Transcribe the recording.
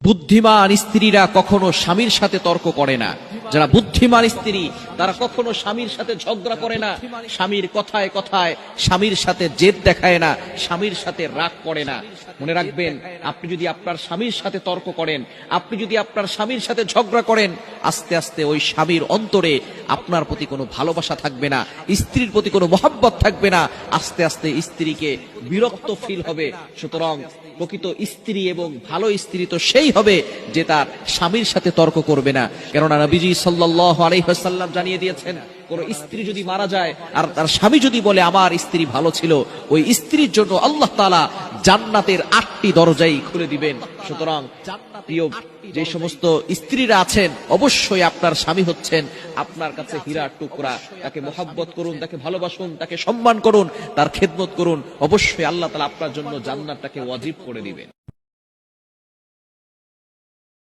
বুদ্ধিমান স্ত্রীরা কখনো স্বামীর সাথে তর্ক করে না। যারা বুদ্ধিমান স্ত্রী তারা কখনো স্বামীর সাথে ঝগড়া করে না, স্বামীর কথায় কথায় স্বামীর সাথে জেদ দেখায় না, স্বামীর সাথে রাগ করে না। মনে রাখবেন, আপনি যদি আপনার স্বামীর সাথে তর্ক করেন, আপনি যদি আপনার স্বামীর সাথে ঝগড়া করেন, আস্তে আস্তে ওই স্বামীর অন্তরে আপনার প্রতি কোনো ভালোবাসা থাকবে না, স্ত্রীর প্রতি কোনো মহব্বত থাকবে না, আস্তে আস্তে স্ত্রীকে বিরক্ত ফিল হবে। সুতরাং প্রকৃত স্ত্রী এবং ভালো স্ত্রী তো সেই হবে যে তার স্বামীর সাথে তর্ক করবে না। কেননা নবীজি সাল্লাল্লাহু আলাইহি ওয়াসাল্লাম জানিয়ে দিয়েছেন, কোন স্ত্রী যদি মারা যায় আর তার স্বামী যদি বলে আমার স্ত্রী ভালো ছিল, ওই স্ত্রীর জন্য আল্লাহ তাআলা জান্নাতের 8টি দরজাই খুলে দিবেন। সুতরাং প্রিয় যে সমস্ত স্ত্রীরা আছেন, অবশ্যই আপনার স্বামী হচ্ছেন আপনার কাছে হীরার টুকরা। তাকে মহব্বত করুন, তাকে ভালোবাসুন, তাকে সম্মান করুন, তার খেদমত করুন। অবশ্যই আল্লাহ তাআলা আপনার জন্য জান্নাতটাকে ওয়াজিব করে দিবেন।